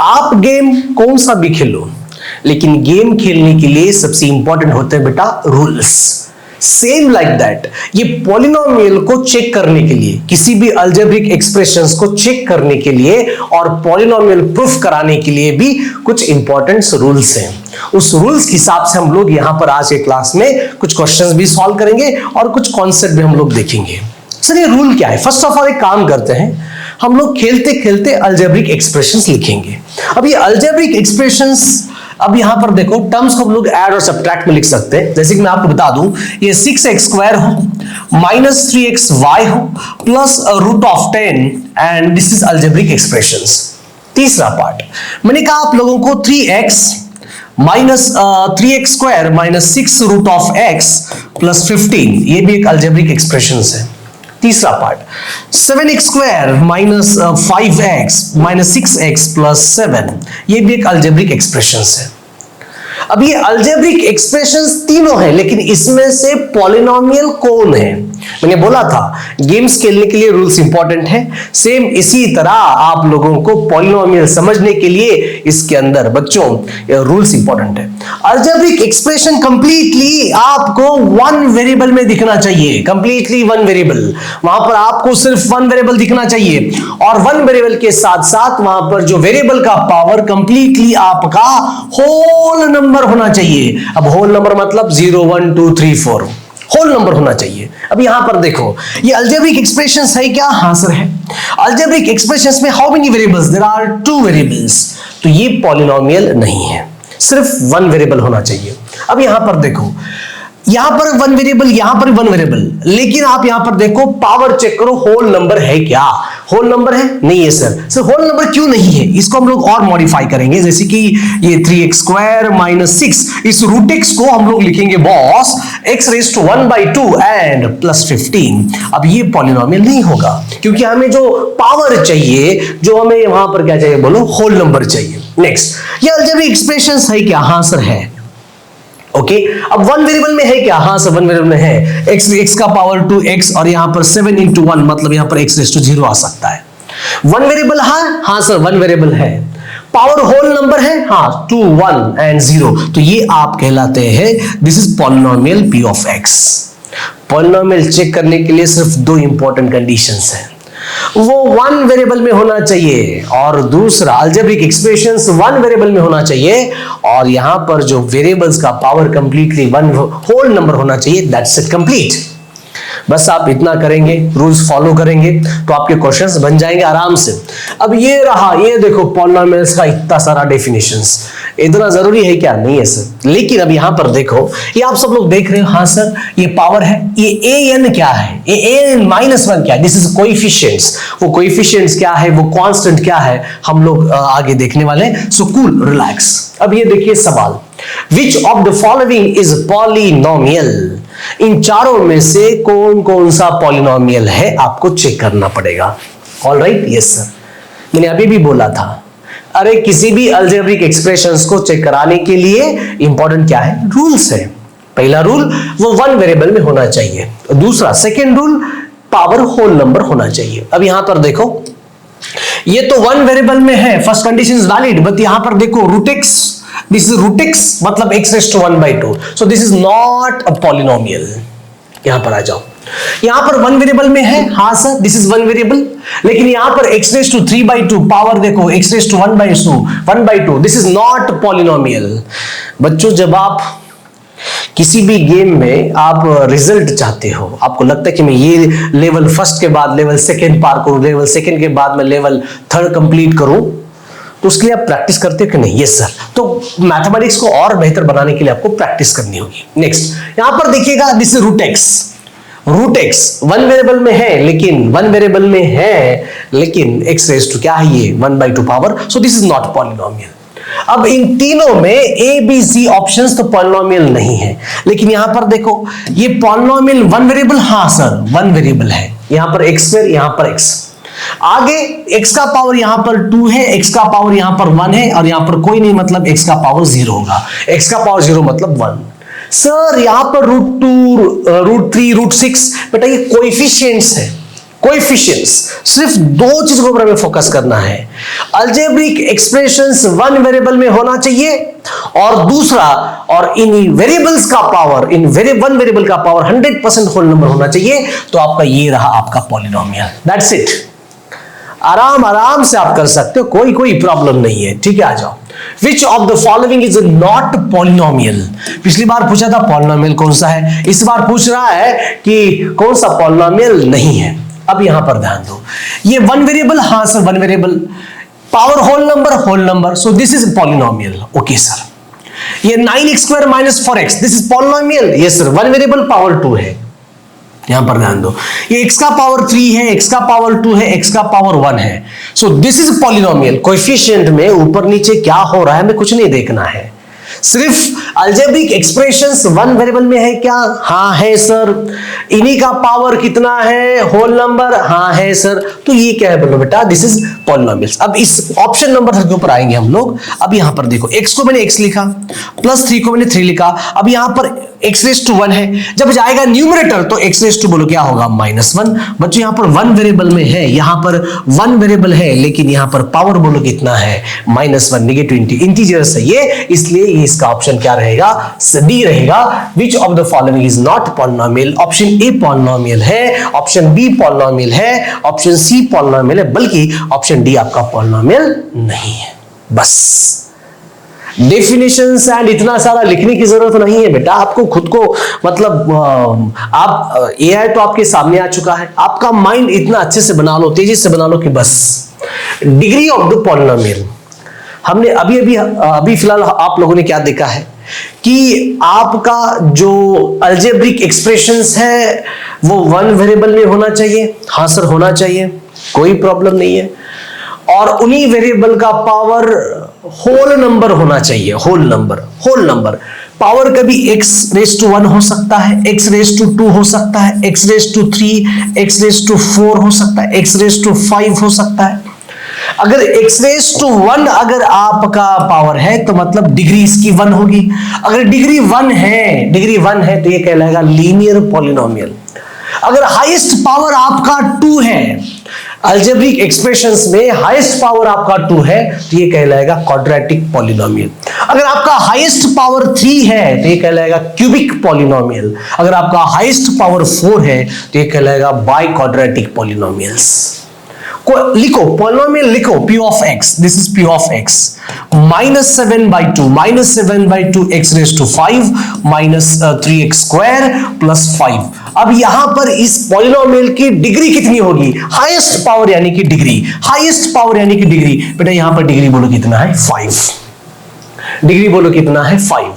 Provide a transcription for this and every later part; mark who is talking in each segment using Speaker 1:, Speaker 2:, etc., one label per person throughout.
Speaker 1: आप गेम कौन सा भी खेलो, लेकिन गेम खेलने के लिए सबसे इंपॉर्टेंट होते हैं बेटा रूल्स। सेम लाइक दैट, ये पॉलिनोमियल को चेक करने के लिए, किसी भी अलजेब्रिक एक्सप्रेशंस को चेक करने के लिए और पॉलिनोमियल प्रूफ कराने के लिए भी कुछ इंपॉर्टेंट रूल्स हैं। उस रूल्स के हिसाब से हम लोग यहां पर आज के क्लास में कुछ क्वेश्चंस भी सॉल्व करेंगे और कुछ कॉन्सेप्ट भी हम लोग देखेंगे। सर ये रूल क्या है? फर्स्ट ऑफ ऑल एक काम करते हैं, हम लोग खेलते खेलते अलजेब्रिक एक्सप्रेशंस लिखेंगे। अब ये अलजेब्रिक एक्सप्रेशंस, अब यहां पर देखो टर्म्स को हम लोग ऐड और सब्ट्रैक्ट में लिख सकते हैं। जैसे कि मैं आपको बता दूं, ये 6x² हो माइनस 3xy हो plus root of 10 and this is algebraic expressions. तीसरा पार्ट मैंने कहा आप लोगों को 3x minus 3x² minus 6 root of x plus 15, ये भी एक अलजेब्रिक एक्सप्रेशंस है। तीसरा part 7x² minus 5x minus 6x plus 7, ये भी एक अलजेब्रिक एक्सप्रेशंस है। अब ये अलजेब्रिक एक्सप्रेशंस तीनों हैं, लेकिन इसमें से पॉलिनोमियल कौन है? मैंने बोला था गेम्स खेलने के लिए रूल्स इंपॉर्टेंट है, सेम इसी तरह आप लोगों को पॉलिनोमियल समझने के लिए इसके अंदर बच्चों रूल्स इंपॉर्टेंट है। अलजेब्रिक एक्सप्रेशन कंप्लीटली आपको वन वेरिएबल में दिखना चाहिए, कंप्लीटली वन वेरिएबल, वहां पर आपको सिर्फ वन वेरिएबल दिखना चाहिए और वन वेरिएबल के साथ साथ वहां पर जो वेरिएबल का पावर कंप्लीटली आपका होल नंबर होना चाहिए। अब होल नंबर मतलब 0 1 2 3 4 होल नंबर होना चाहिए। अब यहां पर देखो ये अलजेब्रिक एक्सप्रेशंस है क्या? हां सर है। अलजेब्रिक एक्सप्रेशंस में how many variables? There are 2 variables, तो ये पॉलिनोमियल नहीं है, सिर्फ वन वेरिएबल होना चाहिए। अब यहां पर देखो, यहां पर वन वेरिएबल, यहां पर वन वेरिएबल, लेकिन आप यहां पर देखो पावर चेक करो, होल नंबर है क्या? होल नंबर है? नहीं है सर। सर होल नंबर क्यों नहीं है? इसको हम लोग और मॉडिफाई करेंगे, जैसे कि ये 3x² माइनस 6, इस रूट x को हम लोग लिखेंगे बॉस x raise to 1/2 and plus 15। अब ये पॉलिनोमियल नहीं होगा, क्योंकि हमें जो पावर चाहिए, जो हमें वहां पर क्या चाहिए बोलो, होल नंबर चाहिए। नेक्स्ट, ये अलजेब्रिक एक्सप्रेशंस है क्या? हां सर है। ओके, अब वन वेरिएबल में है क्या? हां सर वन वेरिएबल में है। x का पावर 2x और यहां पर 7 × 1 मतलब यहां पर x रेज़ टू 0 आ सकता है। वन वेरिएबल है? हां सर वन वेरिएबल है। पावर होल नंबर है? हां 2 1 एंड 0, तो ये आप कहलाते हैं this is polynomial p of x। Polynomial check करने के लिए सिर्फ दो इंपॉर्टेंट कंडीशंस हैं, वो वन वेरिएबल में होना चाहिए और दूसरा अलजेब्रिक एक्सप्रेशंस वन वेरिएबल में होना चाहिए और यहां पर जो वेरिएबल्स का power completely one whole number होना चाहिए। That's it, complete. बस आप इतना करेंगे, रूल्स फॉलो करेंगे तो आपके क्वेश्चंस बन जाएंगे आराम से। अब ये रहा, ये देखो पॉलिनोमियल्स का इतना सारा डेफिनेशंस, इतना जरूरी है क्या? नहीं है सर। लेकिन अब यहां पर देखो, ये आप सब लोग देख रहे हो, हां सर ये पावर है, ये an क्या है, ये an -1 क्या है? This is coefficients. वो कोएफिशिएंट्स क्या है, वो कांस्टेंट क्या है, हम लोग आगे देखने वाले हैं। So cool, relax. अब ये देखिए सवाल, which of the following is polynomial? इन चारों में से कौन कौन सा पॉलिनोमियल है आपको चेक करना पड़ेगा। Alright, yes sir. मैंने अभी भी बोला था, अरे किसी भी अलजेब्रिक एक्सप्रेशंस को चेक कराने के लिए इंपॉर्टेंट क्या है? रूल्स है। पहला रूल वो वन वेरिएबल में होना चाहिए, दूसरा second rule power whole number होना चाहिए। अब यहां पर देखो, ये तो वन वेरिएबल में है, first condition is valid, but यहां पर देखो root x, this is root x मतलब x raise to 1/2, so this is not a polynomial. यहां पर आ जाओ, यहां पर वन वेरिएबल में है, हां sir this is one variable, लेकिन यहां पर x रेज़ टू 3/2 पावर देखो x raise to 1/2, this is not polynomial. बच्चों जब आप किसी भी गेम में आप रिजल्ट चाहते हो, आपको लगता है कि मैं ये लेवल फर्स्ट के बाद लेवल सेकंड पार करूं, लेवल सेकंड के बाद मैं लेवल थर्ड कंप्लीट करूं, तो उसके लिए आप प्रैक्टिस करते हो कि नहीं? Yes sir. तो मैथमेटिक्स को और बेहतर बनाने के लिए आपको प्रैक्टिस करनी होगी। नेक्स्ट, यहां पर देखिएगा this is root x one variable में है, लेकिन वन वेरिएबल में है लेकिन x रेज़ टू क्या है, ये 1/2 power, so this is not polynomial. अब इन तीनों में ए बी सी ऑप्शंस तो पॉलिनोमियल नहीं है, लेकिन यहां पर देखो ये पॉलिनोमियल वन वेरिएबल, हां सर वन वेरिएबल है, यहां पर x², यहां पर x, आगे x का पावर यहां पर 2 है, x का पावर यहां पर 1 है और यहां पर कोई नहीं मतलब x का पावर 0 होगा, x का पावर 0 मतलब 1। सर यहां पर √2, √3, √6, बेटा ये कोएफिशिएंट्स है, कोएफिशिएंट्स, सिर्फ दो चीजों के ऊपर हमें फोकस करना है। अलजेब्रिक एक्सप्रेशंस वन वेरिएबल में होना चाहिए और दूसरा, और इन वेरिएबल्स का पावर, इन वन वेरिएबल का पावर 100% होल नंबर होना चाहिए। तो आपका ये रहा आपका पॉलिनोमियल। That's it. आराम से आप कर सकते हो, कोई प्रॉब्लम नहीं है। ठीक है, आ जाओ। Which of the following is not polynomial? पिछली बार पूछा था पॉलिनोमियल कौन सा है, इस बार पूछ रहा है कि कौन सा पॉलिनोमियल नहीं है। अब यहां पर ध्यान दो, ये वन वेरिएबल, हाँ sir one variable, power whole number, so this is polynomial. Okay sir. ये 9x² - 4x, this is polynomial. Yes sir, one variable power 2 है। यहां पर ध्यान दो, ये x का पावर 3 है, x का पावर 2 है, x का पावर 1 है। सो दिस इज पॉलिनोमियल। कोएफिशिएंट में ऊपर नीचे क्या हो रहा है हमें कुछ नहीं देखना है, सिर्फ अलजेब्रिक एक्सप्रेशंस वन वेरिएबल में है क्या? हाँ है सर। इन्हीं का पावर कितना है? Whole number. हाँ है सर। तो ये क्या है बोलो बेटा, दिस इज पॉलिनोमियल्स। अब इस ऑप्शन नंबर के ऊपर आएंगे हम लोग। अब यहां पर देखो, x को मैंने x लिखा, +3 को मैंने 3 लिखा। अब यहां पर x⁻1 है, जब जाएगा न्यूमरेटर तो x⁻2 बोलो क्या होगा? -1। बच्चों यहां पर वन वेरिएबल में है, यहां पर वन वेरिएबल है, लेकिन यहां पर पावर बोलो कितना है? -1, नेगेटिव इंटीजर्स है ये, इसलिए इसका ऑप्शन क्या रहेगा? डी रहेगा। विच of the following is not polynomial? Option a polynomial है, ऑप्शन बी पॉलिनोमियल है, ऑप्शन सी पॉलिनोमियल है, बल्कि ऑप्शन डी आपका पॉलिनोमियल नहीं है। बस डेफिनेशंस एंड इतना सारा लिखने की जरूरत नहीं है बेटा, आपको खुद को मतलब आप एआई तो आपके सामने आ चुका है, आपका माइंड इतना अच्छे से बना लो, तेजी से बना लो कि बस डिग्री ऑफ द पॉलिनोमियल। हमने अभी फिलहाल आप लोगों ने क्या देखा है कि आपका जो अलजेब्रिक एक्सप्रेशंस है वो वन वेरिएबल में होना चाहिए। हाँ सर होना चाहिए, कोई प्रॉब्लम नहीं है। और उन्हीं वेरिएबल का पावर होल नंबर होना चाहिए। होल नंबर पावर कभी x⁻1 हो सकता है, x⁻2 हो सकता है, x⁻3, x⁻4 हो सकता है, x⁻5 हो सकता है। अगर x⁻1 अगर आपका पावर है तो मतलब डिग्री इसकी 1 होगी। अगर डिग्री 1 है तो ये कहलाएगा लीनियर पॉलिनोमियल। अगर हाईएस्ट पावर आपका 2 है, अलजेब्रिक एक्सप्रेशंस में हाईएस्ट पावर आपका 2 है तो ये कहलाएगा क्वाड्रेटिक पॉलिनोमियल। अगर आपका हाईएस्ट पावर 3 है तो ये कहलाएगा क्यूबिक पॉलिनोमियल। अगर आपका हाईएस्ट पावर 4 है तो ये कहलाएगा बाई क्वाड्रेटिक पॉलिनोमियल्स। लिखो पॉलिनोमियल, लिखो p of x, this is p of x, -7/2 x⁻5 -3x² + 5। अब यहां पर इस पॉलिनोमियल की डिग्री कितनी होगी? हाईएस्ट पावर यानी कि डिग्री, हाईएस्ट पावर यानी कि डिग्री। बेटा यहां पर डिग्री बोलो कितना है? 5। डिग्री बोलो कितना है? 5।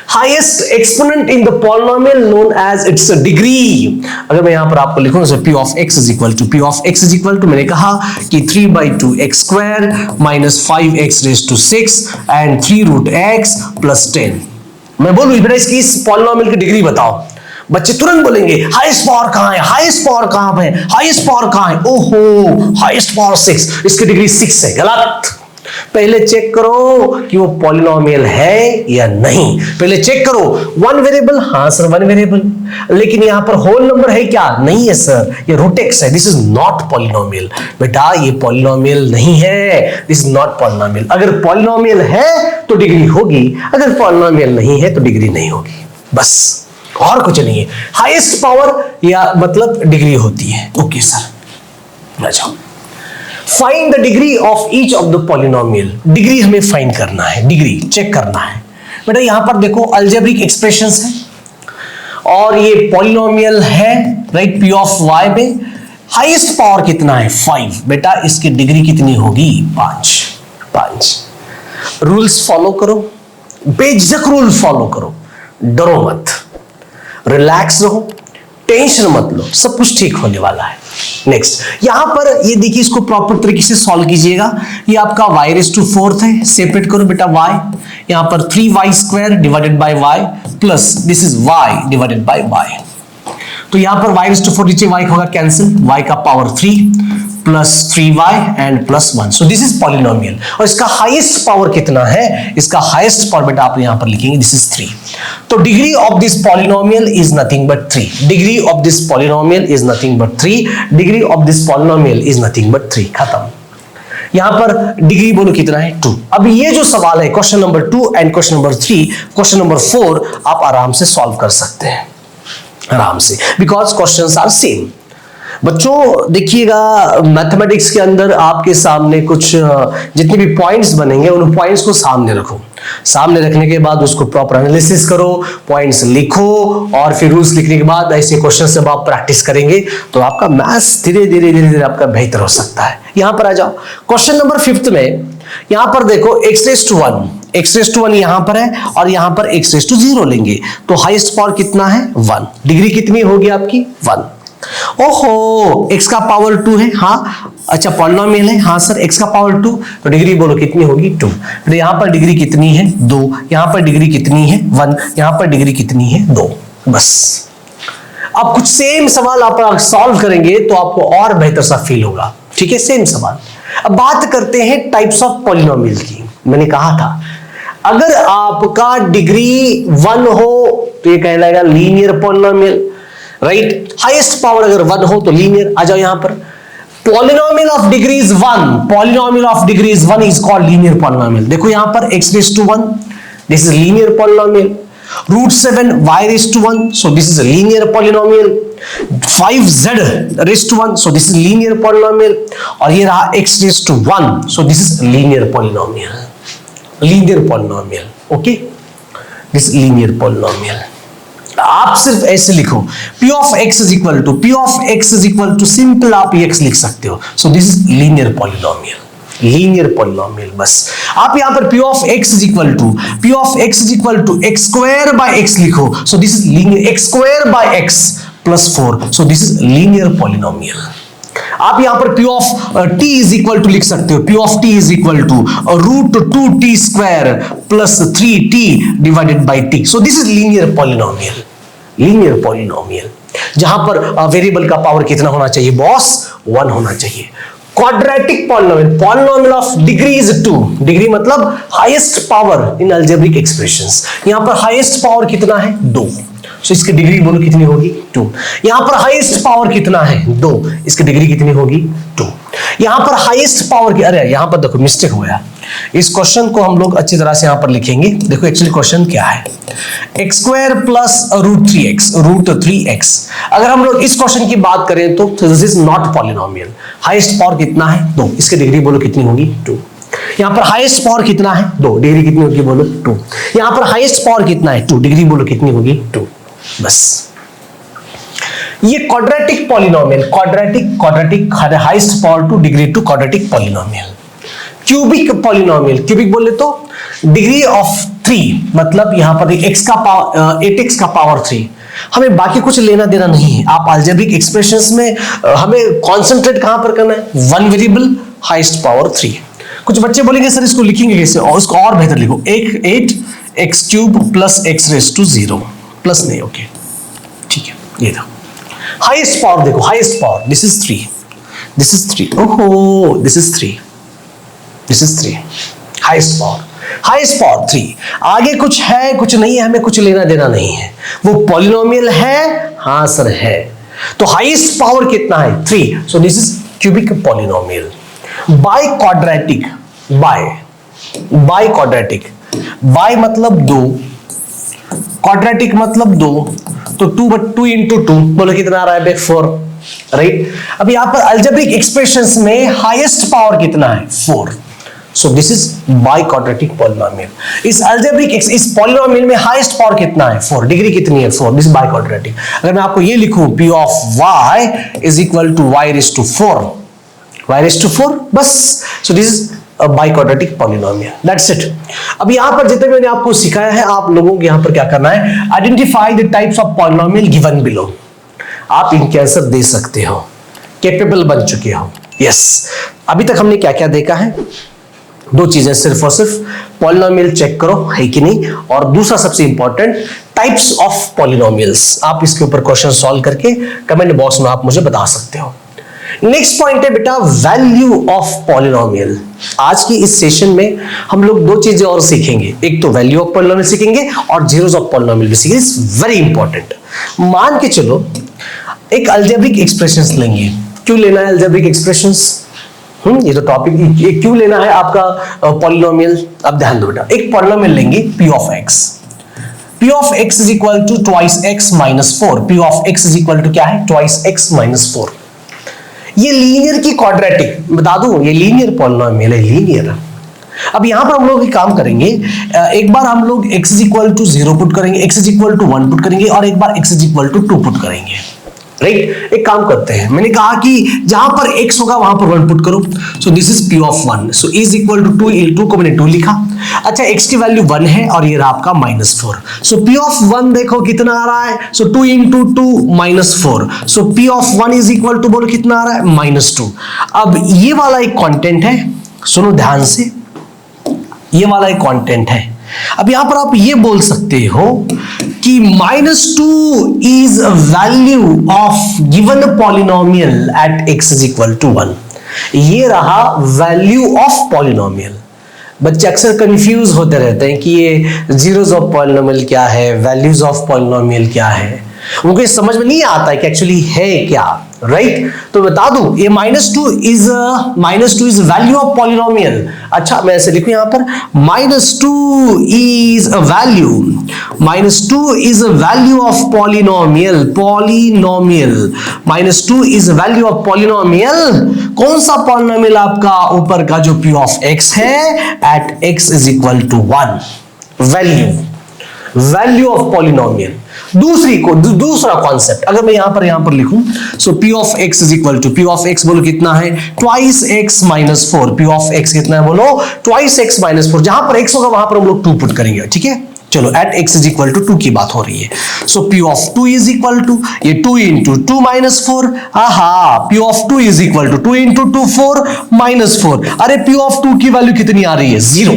Speaker 1: Highest exponent in the polynomial known as its degree. अगर मैं यहां पर आपको लिखूं तो p of x is equal to मैंने कहा कि 3/2 x² -5x⁻6 एंड 3√x + 10। मैं बोलूं बेटा इसकी इस पॉलिनोमियल की डिग्री बताओ, बच्चे तुरंत बोलेंगे हाईएस्ट पावर कहां है, हाईएस्ट पावर कहां है, हाईएस्ट पावर कहां है? ओहो हाईएस्ट पावर 6, इसकी डिग्री 6 है। गलत। पहले चेक करो कि वो पॉलिनोमियल है या नहीं। पहले चेक करो वन वेरिएबल, हाँ सर वन वेरिएबल, लेकिन यहां पर होल नंबर है क्या? नहीं है सर, ये √x है। This is not polynomial. बेटा ये पॉलिनोमियल नहीं है, दिस इज नॉट पॉलिनोमियल। अगर पॉलिनोमियल है तो डिग्री होगी, अगर पॉलिनोमियल नहीं है तो डिग्री नहीं होगी। बस और कुछ नहीं है। हाईएस्ट पावर या मतलब डिग्री होती है। ओके सर, अच्छा find the degree of each of the polynomial. Degree हमें फाइंड करना है, डिग्री चेक करना है। बेटा यहां पर देखो अलजेब्रिक एक्सप्रेशंस है और ये पॉलिनोमियल है, राइट? p of y में हाईएस्ट पावर कितना है? 5। बेटा इसकी डिग्री कितनी होगी? 5। रूल्स फॉलो करो, बेझिझक रूल फॉलो करो, डरो मत, रिलैक्स रहो, टेंशन मत लो, सब कुछ ठीक होने वाला है। नेक्स्ट यहां पर ये देखिए, इसको प्रॉपर तरीके से सॉल्व कीजिएगा। ये आपका y⁻4 है, सेपरेट करो बेटा y, यहां पर 3y² divided by y plus this is y divided by y। तो यहां पर y⁻4 नीचे y होगा कैंसिल, y का power 3 plus 3y and plus 1. So this is polynomial. और इसका हाईएस्ट पावर कितना है? इसका हाईएस्ट पावर बेटा आप यहां पर लिखेंगे, दिस इज 3. तो degree of this polynomial is nothing but 3. Degree of this polynomial is nothing but 3. Degree of this polynomial is nothing but 3. खत्म. यहां पर डिग्री बोलो कितना है? 2. अब ये जो सवाल है question number 2 and question number 3, question number 4 आप आराम से सॉल्व कर सकते हैं, आराम से, बिकॉज क्वेश्चंस आर सेम. बच्चों देखिएगा, मैथमेटिक्स के अंदर आपके सामने कुछ जितने भी पॉइंट्स बनेंगे उन पॉइंट्स को सामने रखो. सामने रखने के बाद उसको प्रॉपर एनालिसिस करो, पॉइंट्स लिखो, और फिर रूल्स लिखने के बाद ऐसे क्वेश्चन जब आप प्रैक्टिस करेंगे तो आपका मैथ्स धीरे धीरे आपका बेहतर हो सकता है. यहां पर आ जाओ. क्वेश्चन नंबर 5 में यहां पर देखो x raise to 1, x raise to 1 यहां पर है और यहां पर x रेज़ टू 0 लेंगे तो हाईएस्ट पावर कितना है? 1. डिग्री कितनी होगी आपकी? 1. ओहो, x का पावर 2 है. हाँ अच्छा, पॉलिनोमियल है. हाँ सर, x का पावर 2, तो डिग्री बोलो कितनी होगी? 2. तो यहां पर डिग्री कितनी है? 2. यहां पर डिग्री कितनी है? 1. यहां पर डिग्री कितनी है? 2. बस. अब कुछ सेम सवाल आप सॉल्व करेंगे तो आपको और बेहतर सा फील होगा. ठीक है, सेम सवाल. अब बात करते हैं टाइप्स ऑफ पॉलिनोमियल की. मैंने कहा था अगर आपका डिग्री 1 हो तो ये कहलाएगा linear polynomial, right. Highest power अगर 1 हो तो लीनियर. आ जाओ यहां पर. Polynomial of degrees 1, polynomial of degrees 1 is called linear polynomial. देखो यहां पर x raise to 1, this is linear polynomial. √7 y raise to 1, so this is a linear polynomial. 5z raised to 1, so this is linear polynomial. और ये रहा x raised to 1, so this is linear polynomial. Linear polynomial, okay? This is linear polynomial. आप सिर्फ ऐसे लिखो p of x is equal to simple आप x लिख सकते हो. So this is linear polynomial. Linear polynomial. बस आप यहां पर p of x is equal to x square by x लिखो. So this is linear x square by x plus 4. So this is linear polynomial. आप यहां पर p of t is equal to लिख सकते हो. p of t is equal to √2t square plus 3t divided by t. So this is linear polynomial. linear polynomial जहां पर variable का power कितना होना चाहिए बॉस? 1 होना चाहिए. Quadratic polynomial, polynomial of degree is 2. Degree मतलब highest power in algebraic expressions. यहां पर हाईएस्ट पावर कितना है? 2. सो इसकी डिग्री बोलो कितनी होगी? 2. यहां पर हाईएस्ट पावर कितना है? 2. इसकी डिग्री कितनी होगी? 2. यहां पर हाईएस्ट पावर की, अरे यहां पर देखो मिस्टेक हो गया. इस क्वेश्चन को हम लोग अच्छी तरह से यहां पर लिखेंगे. देखो एक्चुअली क्वेश्चन क्या है? x² plus √3x. अगर हम लोग इस क्वेश्चन की बात करें तो this is not polynomial. Highest power कितना है? 2. इसकी डिग्री बोलो कितनी होगी? 2. यहां पर हाईएस्ट पावर कितना है? 2. डिग्री कितनी होगी बोलो? 2. यहां पर हाईएस्ट पावर कितना है? 2. डिग्री बोलो कितनी होगी? 2. बस. ये quadratic polynomial, quadratic highest power 2 degree two quadratic polynomial. Cubic polynomial, cubic बोले तो डिग्री ऑफ 3, मतलब यहां पर x का पावर 8x का पावर 3. हमें बाकी कुछ लेना देना नहीं है. आप अलजेब्रिक एक्सप्रेशंस में हमें कंसंट्रेट कहां पर करना है? 1 वेरिएबल हाईएस्ट पावर 3. कुछ बच्चे बोलेंगे सर इसको लिखेंगे कैसे? और उसको और बेहतर लिखो. 8x³ plus x raise to 0 plus नहीं. ओके ठीक है, ये दो हाईएस्ट पावर. देखो highest power this is 3, this is 3. ओहो, this is 3, this is 3. Highest power 3. आगे कुछ है कुछ नहीं है, हमें कुछ लेना देना नहीं है. वो पॉलिनोमियल है, हाँ सर है. तो हाईएस्ट पावर कितना है? 3. So this is cubic polynomial. By quadratic, by quadratic, by मतलब 2, क्वाड्रेटिक मतलब 2, तो 2 into 2 बोलो कितना आ रहा है? 4, राइट. अब यहां पर अलजेब्रिक एक्सप्रेशंस में हाईएस्ट पावर कितना है? 4. सो this is by quadratic polynomial. इस अलजेब्रिक इस पॉलिनोमियल में हाईएस्ट पावर कितना है? 4. डिग्री कितनी है? 4. This by quadratic. अगर मैं आपको ये लिखूं p of y is equal to y raised to 4, y raised to 4, बस. सो this is by quadratic polynomial. That's it. अब यहां पर जितने मैंने आपको सिखाया है, आप लोगों को यहां पर क्या करना है? Identify the types of polynomial given below. आप इनके आंसर दे सकते हो, कैपेबल बन चुके हो. यस. अभी तक हमने क्या क्या देखा है? 2 चीजें सिर्फ और सिर्फ. पॉलिनोमियल चेक करो है कि नहीं, और दूसरा सबसे इंपॉर्टेंट टाइप्स ऑफ पॉलिनोमियल्स. आप इसके ऊपर क्वेश्चन सॉल्व करके कमेंट बॉक्स में आप मुझे बता सकते हो. नेक्स्ट पॉइंट है बेटा वैल्यू ऑफ पॉलिनोमियल। आज की इस सेशन में हम लोग दो चीजें और सीखेंगे, एक तो वैल्यू ऑफ पॉलिनोमियल सीखेंगे और जीरोस ऑफ पॉलिनोमियल भी सीखेंगे। It's very important. मान के चलो एक अलजेब्रिक एक्सप्रेशंस लेंगे। क्यों लेना है अलजेब्रिक एक्सप्रेशंस? ये तो टॉपिक, ये क्यों लेना है आपका पॉलिनोमियल? अब ध्यान दो बेटा, एक पॉलिनोमियल लेंगे p of x। p of x is equal to twice x minus 4। p of x is equal to क्या है? Twice x minus 4। ये लीनियर की क्वाड्रेटिक, बता दूं ये लीनियर पॉलिनोमियल है, लीनियर। अब यहां पर हम लोग एक काम करेंगे, एक बार हम लोग x is equal to 0 put करेंगे, x is equal to 1 put करेंगे और एक बार x is equal to 2 put करेंगे। राइट, एक काम करते हैं, मैंने कहा कि जहां पर x होगा वहां पर 1 पुट करो। So this is p of 1। So is equal to 2 को मैंने 2 लिखा। अच्छा, x की वैल्यू 1 है और ये रहा आपका -4। सो p ऑफ 1 देखो कितना आ रहा है? So 2 into 2 -4। So p of 1 is equal to, बोलो कितना आ रहा है? -2। अब ये वाला एक कांटेंट है, सुनो ध्यान से, ये वाला एक कांटेंट है। अब यहां पर आप ये बोल सकते हो कि -2 is value of given polynomial at x is equal to 1। ये रहा वैल्यू ऑफ पॉलिनोमियल। बच्चे अक्सर कंफ्यूज होते रहते हैं कि ये जीरोस ऑफ पॉलिनोमियल क्या है, वैल्यूज ऑफ पॉलिनोमियल क्या है, उनको समझ में नहीं आता है कि एक्चुअली है क्या। राइट, तो बता दूं ये -2 इज वैल्यू ऑफ पॉलिनोमियल। अच्छा, मैं ऐसे लिखूं यहां पर -2 is a value, -2 is a value of polynomial. -2 is a value of polynomial. कौन सा पॉलिनोमियल? आपका ऊपर का जो p ऑफ x है at x is equal to 1। Value of polynomial. दूसरा कॉन्सेप्ट अगर मैं यहां पर लिखूं, so p of x is equal to, p of x बोलो कितना है? Twice x minus 4। p of x कितना है? बोलो ट्वाइस x माइनस 4। जहां पर x होगा वहां पर हम लोग 2 पुट करेंगे। ठीक है, चलो at x is equal to 2 की बात हो रही है। So p of 2 is equal to, ये 2 into 2 minus 4। p of 2 is equal to 2 into 2 4 minus 4। अरे p ऑफ 2 की वैल्यू कितनी आ रही है? 0।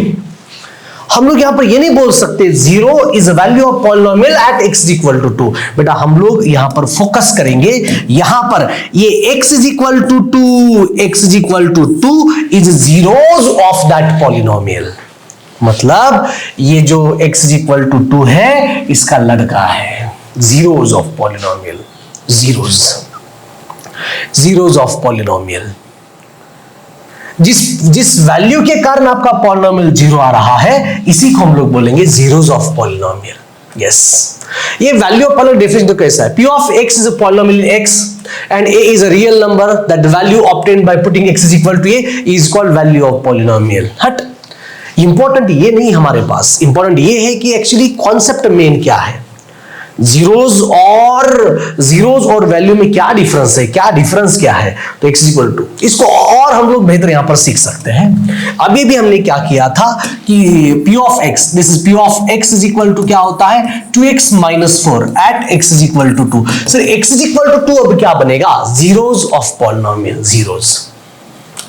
Speaker 1: हम लोग यहां पर ये नहीं बोल सकते 0 is a value of polynomial at x equal to 2। बेटा हम लोग यहां पर फोकस करेंगे, यहां पर ये x is equal to 2, x is equal to 2 is zeros of that polynomial. मतलब ये जो x इज इक्वल टू 2 है इसका लड़का है, zeros of polynomial, zeros of polynomial. जिस वैल्यू के कारण आपका पॉलिनोमियल 0 आ रहा है इसी को हम लोग बोलेंगे जीरोस ऑफ पॉलिनोमियल। यस, ये वैल्यू ऑफ पॉलिनोमियल डेफिनेशन तो कैसा है? p of x is a polynomial x and a is a real number that the value obtained by putting x is equal to a is called value of polynomial। हट, important ये नहीं हमारे पास, important ये है कि actually concept main क्या है। Zeros और वैल्यू में क्या डिफरेंस है, क्या है? तो x इक्वल टू, इसको और हम लोग बेहतर यहां पर सीख सकते हैं। अभी भी हमने क्या किया था कि p of x, this is p of x is equal to क्या होता है? 2x minus 4 at x is equal to 2। Sir x is equal to 2 अब क्या बनेगा? Zeros of polynomial, zeros.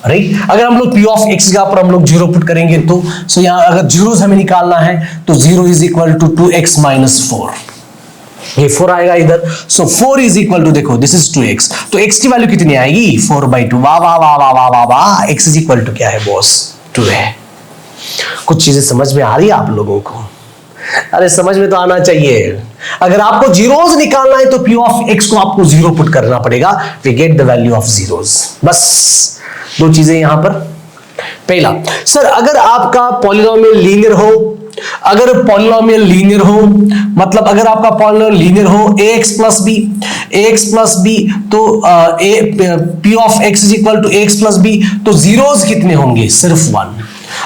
Speaker 1: Right, अगर हम लोग p ऑफ x के ऊपर हम लोग 0 पुट करेंगे तो सो यहां अगर जीरोस हमें निकालना है तो 0 is equal to 2x minus 4, ये 4 आएगा इधर। सो 4 इज इक्वल टू, देखो दिस इज 2x, तो x की वैल्यू कितनी आएगी? 4/2। वाह वाह वाह वाह वाह वाह वाह, x इज इक्वल टू क्या है बॉस? 2 है। कुछ चीजें समझ में आ रही है आप लोगों को? अरे समझ में तो आना चाहिए। अगर आपको जीरोस निकालना है तो p ऑफ x को आपको 0 पुट करना पड़ेगा। We get the value of zeros. बस दो चीजें यहां पर। पहला, सर अगर आपका पॉलिनोमियल लीनियर हो, अगर पॉलिनोमियल लीनियर हो, मतलब अगर आपका पॉलिनोमियल लीनियर हो ax प्लस b, तो p of x is equal to ax plus b, तो जीरोस कितने होंगे? सिर्फ 1।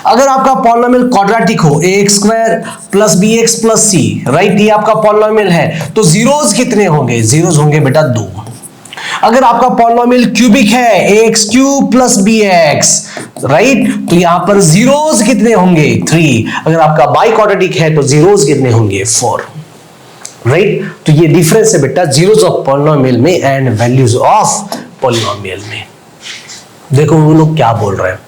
Speaker 1: अगर आपका पॉलिनोमियल क्वाड्रेटिक हो ax square plus bx plus c, right, ये आपका पॉलिनोमियल है, तो जीरोस कितने होंगे? जीरोस होंगे बेटा 2। अगर आपका पॉलिनोमियल क्यूबिक है ax cube plus bx, right, तो यहां पर जीरोस कितने होंगे? 3। अगर आपका बाई क्वाड्रेटिक है तो जीरोस कितने होंगे? 4। राइट, तो ये डिफरेंस है बेटा जीरोस ऑफ पॉलिनोमियल में एंड वैल्यूज ऑफ पॉलिनोमियल में। देखो वो लोग क्या बोल रहे हैं,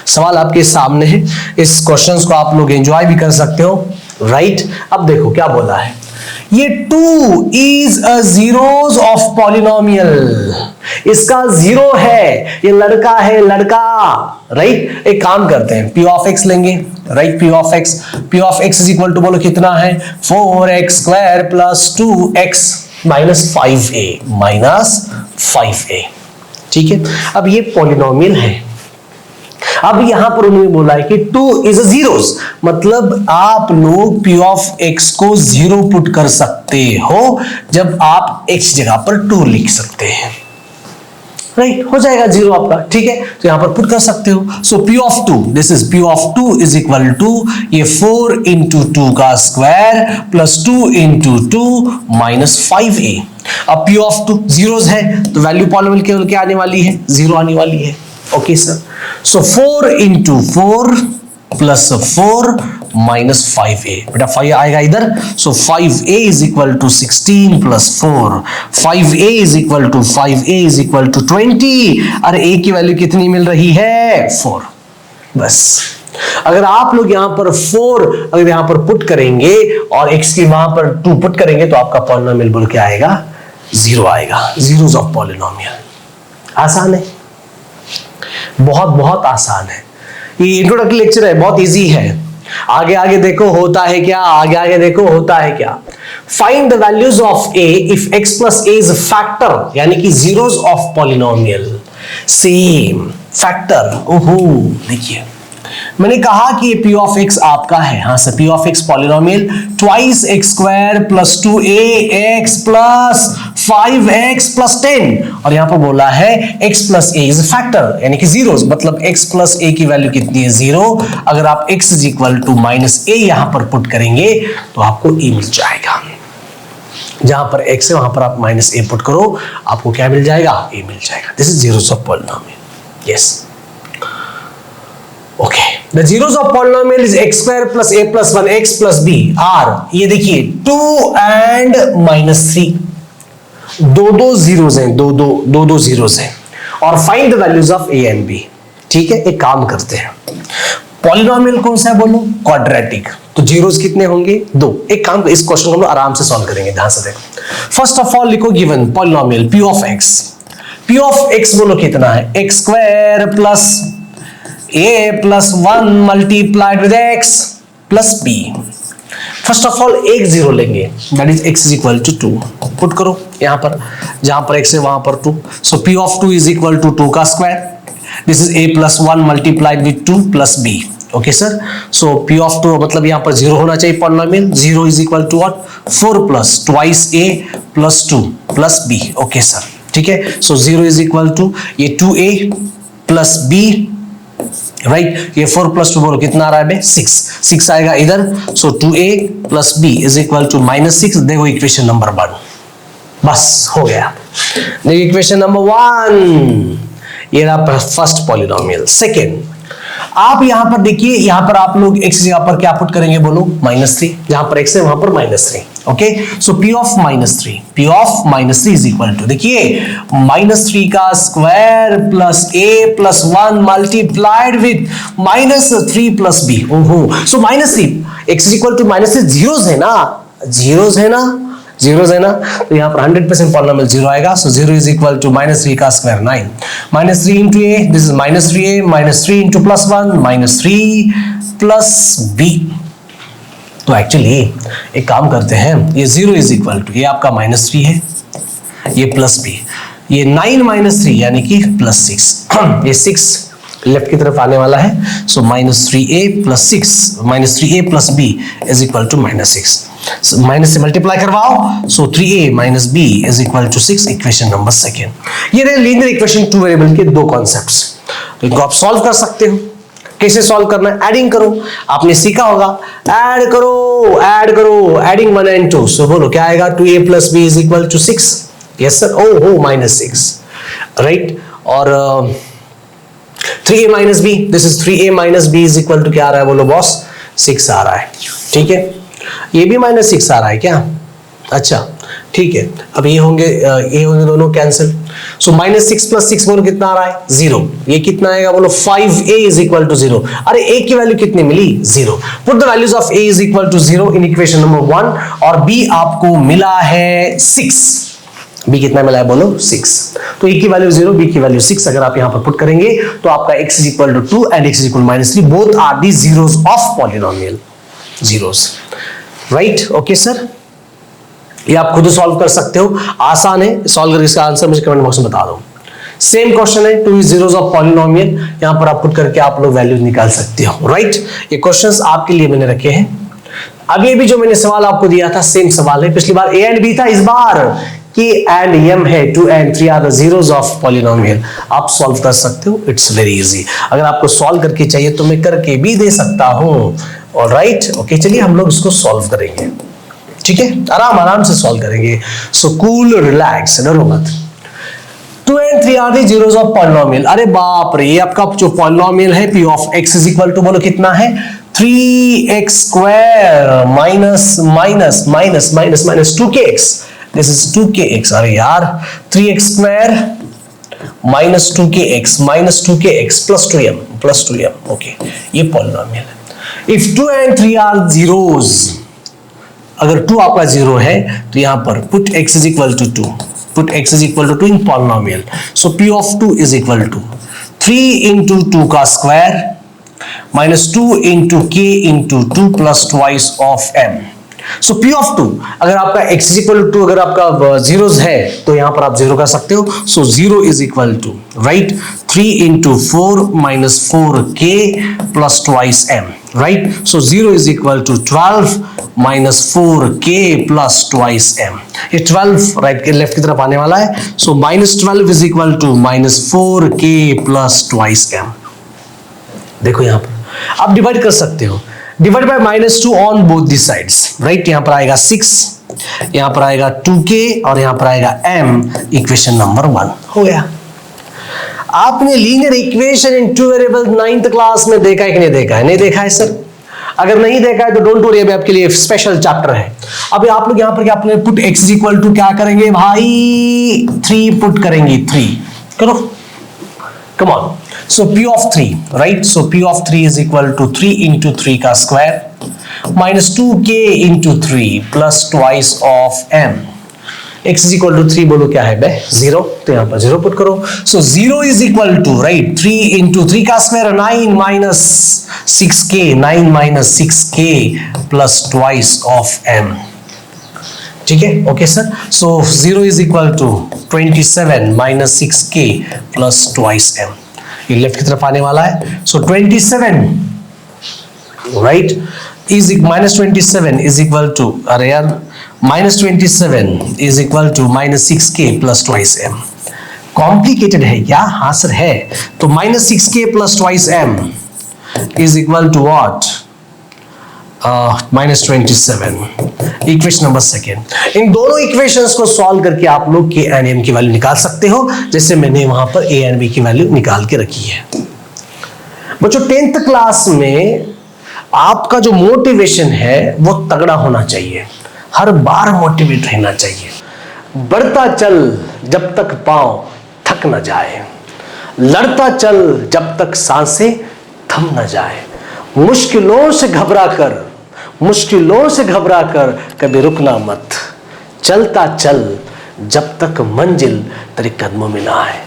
Speaker 1: सवाल आपके सामने है, इस क्वेश्चंस को आप लोग एंजॉय भी कर सकते हो। राइट, अब देखो क्या बोला है, ये 2 is a zeros of polynomial, इसका जीरो है, ये लड़का है, लड़का, राइट। एक काम करते हैं, p ऑफ x लेंगे, right. p of x is equal to, बोलो कितना है, 4x square plus 2x minus 5a, ठीक है। अब ये पॉलिनोमियल है। अब यहां पर उन्होंने बोला है कि 2 इज अ जीरोस, मतलब आप लोग p ऑफ x को जीरो पुट कर सकते हो जब आप x जगह पर 2 लिख सकते हैं, राइट। हो जाएगा जीरो आपका, ठीक है। तो यहां पर पुट कर सकते हो। So p of 2, this is p of 2 is equal to ये 4 इंटू 2 का square plus 2 into 2 minus 5a। अब p ऑफ 2 जीरोस है तो वैल्यू पॉलिनोमियल केवल क्या आने वाली है, जीरो आने वाली है, okay sir. So 4 into 4 plus 4 minus 5a, बेटा 5 आएगा इधर। So 5a is equal to 16 plus 4, 5a is equal to 5a is equal to 20। अरे a की वैल्यू कितनी मिल रही है, 4। बस अगर आप लोग यहां पर 4 अगर यहां पर पुट करेंगे और x की वहां पर 2 पुट करेंगे तो आपका पॉलिनोमियल बोल क्या आएगा, जीरो आएगा, जीरोस ऑफ पॉलिनोमियल। आसान है, बहुत बहुत आसान है। ये इंट्रोडक्टरी लेक्चर है, बहुत इजी है। आगे आगे देखो होता है क्या, आगे आगे देखो होता है क्या। Find the values of a if x plus a is factor, यानी कि zeros of polynomial. Same factor, ओहो देखिए मैंने कहा कि p ऑफ x आपका है, हाँ sir, p of x polynomial twice x square plus 2ax plus 5x plus 10, और यहां पर बोला है x plus a is factor, यानी कि जीरोस, मतलब x प्लस a की वैल्यू कितनी है, जीरो। अगर आप x is equal to minus a यहां पर पुट करेंगे तो आपको a मिल जाएगा। जहां पर x है वहां पर आप माइनस a पुट करो, आपको क्या मिल जाएगा, a मिल जाएगा। This is zeros of polynomial, yes. Okay, the zeros of polynomial is x square plus a plus 1 x plus b are, ये देखिए 2 एंड माइनस 3, दो जीरोस हैं, दो जीरोस हैं। और find the values of a and b, ठीक है। एक काम करते हैं, पॉलिनोमियल कौन सा है बोलो, क्वाड्रेटिक, तो जीरोस कितने होंगे, 2। एक काम, इस क्वेश्चन को हम लोग आराम से सॉल्व करेंगे, ध्यान से देखो। फर्स्ट ऑफ ऑल लिखो given polynomial p of x बोलो कितना है, x square plus a plus 1 multiplied with x plus b। First of all एक जीरो लेंगे, that is x is equal to 2, put करो यहां पर, जहां पर x है वहां पर 2। So p of 2 is equal to 2 का square, this is a plus 1 multiplied with 2 plus b, okay sir. So p of 2 मतलब यहां पर जीरो होना चाहिए polynomial, zero is equal to what, 4 plus twice a plus 2 plus b, okay sir, ठीक है। So zero is equal to ये 2a plus b, right. ये 4 plus 2 बोलो कितना आ रहा है, 6 आएगा इधर। So 2a plus b is equal to minus 6। देखो इक्वेशन नंबर 1, बस हो गया। देखो इक्वेशन नंबर 1, ये रहा फर्स्ट पॉलिनोमियल। सेकेंड, आप यहां पर देखिए, यहां पर आप लोग x जगह पर क्या पुट करेंगे बोलो, -3, जहां पर x है वहां पर -3, okay. So p of -3 is equal to, देखिए -3 का square plus a plus 1 multiplied with -3 plus b, ओहो। So -3, x is equal to -3, zeros है ना, जीरोस है ना, तो यहां पर 100% पॉलिनोमियल जीरो आएगा। So zero is equal to -3 का square 9, -3 into a, this is -3a, -3 into plus 1 -3 plus b। तो एक्चुअली एक काम करते हैं, ये जीरो इज इक्वल टू, ये आपका -3 है, ये प्लस b, ये 9 -3 यानी कि प्लस 6, ये 6 लेफ्ट की तरफ आने वाला है। So -3a plus 6, -3a plus b is equal to -6। Minus से मल्टीप्लाई करवाओ, so 3a minus b is equal to 6, equation number second. ये रहे लीनियर इक्वेशन 2 वेरिएबल के दो कॉन्सेप्ट्स। तो इनको आप सॉल्व कर सकते हो। कैसे सॉल्व करना है, एडिंग करो, आपने सीखा होगा, ऐड करो, एडिंग 1 and 2। सो बोलो क्या आएगा, 2a plus b is equal to 6, yes sir, ओहो -6, राइट। और 3a minus b, this is 3a minus b is equal to क्या आ रहा है बोलो बॉस, 6 आ रहा है, ठीक है। ये भी -6 आ रहा है क्या, अच्छा ठीक है, अब ये होंगे दोनों कैंसिल। सो -6 + 6 बोलो कितना आ रहा है 0। ये कितना आएगा बोलो 5a = 0। अरे a की वैल्यू कितनी मिली 0। Put the values of a = 0 in equation number 1 और b आपको मिला है 6। b कितना मिला है बोलो 6। तो a की वैल्यू 0, b की वैल्यू 6 अगर आप यहां पर पुट करेंगे तो आपका x = 2 and x = -3 both are the zeros of polynomial zeros. Right, okay sir, ये आप खुद सॉल्व कर सकते हो, आसान है। सॉल्व करके इसका आंसर मुझे कमेंट बॉक्स में बता दो। सेम क्वेश्चन है, 2 जीरोस ऑफ पॉलिनोमियल, यहां पर आप पुट करके आप लोग वैल्यू निकाल सकते हो। राइट, ये क्वेश्चंस आपके लिए मैंने रखे हैं। अभी भी जो मैंने सवाल आपको दिया था सेम सवाल है, पिछली बार a एंड b था, इस बार k एंड m है। 2 and 3 are the zeros of polynomial. आप सॉल्व कर सकते हो, इट्स वेरी इजी। अगर आपको सॉल्व करके चाहिए तो मैं करके भी दे सकता हूं। ऑलराइट, ओके, चलिए हम लोग इसको सॉल्व करेंगे। ठीक है, आराम से सॉल्व करेंगे। सो कूल, रिलैक्स, डरो मत। 2 and 3 are the zeros of polynomial. अरे बाप रे, ये आपका जो पॉलिनोमियल है p ऑफ x = बोलो कितना है 3x² minus 2kx। This is 2kx। अरे यार, 3x² minus 2kx plus 2m। Okay, ये पॉलिनोमियल है। इफ 2 एंड 3 आर जीरोस, अगर 2 आपका 0 है तो यहां पर put x = 2, put x = 2 in polynomial. So p of 2 = 3 × 2 का square minus 2 × k × 2 plus twice of m। So p of 2, अगर आपका x = 2, अगर आपका जीरोस है तो यहां पर आप 0 कर सकते हो। सो 0 = right 3 × 4 minus 4k plus twice m। Right, so 0 = 12 minus 4k plus twice m। ये 12 राइट के लेफ्ट की तरफ आने वाला है। सो -12 = -4k प्लस ट्वाइस m। देखो यहां पर आप डिवाइड कर सकते हो, divide by -2 on both the sides. Right, यहां पर आएगा 6, यहां पर आएगा 2k और यहां पर आएगा m। इक्वेशन नंबर 1 हो गया। आपने linear equation in 2 variable 9th class में देखा है कि नहीं देखा है? नहीं देखा है सर? अगर नहीं देखा है तो डोंट वरी, अभी आपके लिए स्पेशल चैप्टर है। अभी आप लोग यहां पर क्या अपने पुट x = क्या करेंगे भाई 3 पुट करेंगे। 3 करो, come on. So p of 3, right, so p of 3 = 3 × 3 का square minus 2k × 3 plus twice of m। x = 3 बोलो क्या है बे 0, तो यहां पर 0 पुट करो। सो 0 = राइट 3 × 3 का square 9 minus 6k plus twice of m। ठीक है, ओके सर। सो 0 = 27 minus 6k plus twice m। ये लेफ्ट की तरफ आने वाला है। सो 27 राइट -27 = अरे यार -27 = -6k plus twice m। Complicated है क्या? हाँ सर है। तो -6k plus twice m = what -27। Equation number 2। इन दोनों इक्वेशंस को सॉल्व करके आप लोग k एंड m की वैल्यू निकाल सकते हो, जैसे मैंने वहां पर a एंड b की वैल्यू निकाल के रखी है। बच्चों 10th क्लास में आपका जो मोटिवेशन है वो तगड़ा होना चाहिए, हर बार मोटिवेट रहना चाहिए। बढ़ता चल जब तक पांव थक न जाए, लड़ता चल जब तक सांसें थम न जाए, मुश्किलों से घबरा कर कभी रुकना मत, चलता चल जब तक मंजिल तेरे कदमों में ना आए।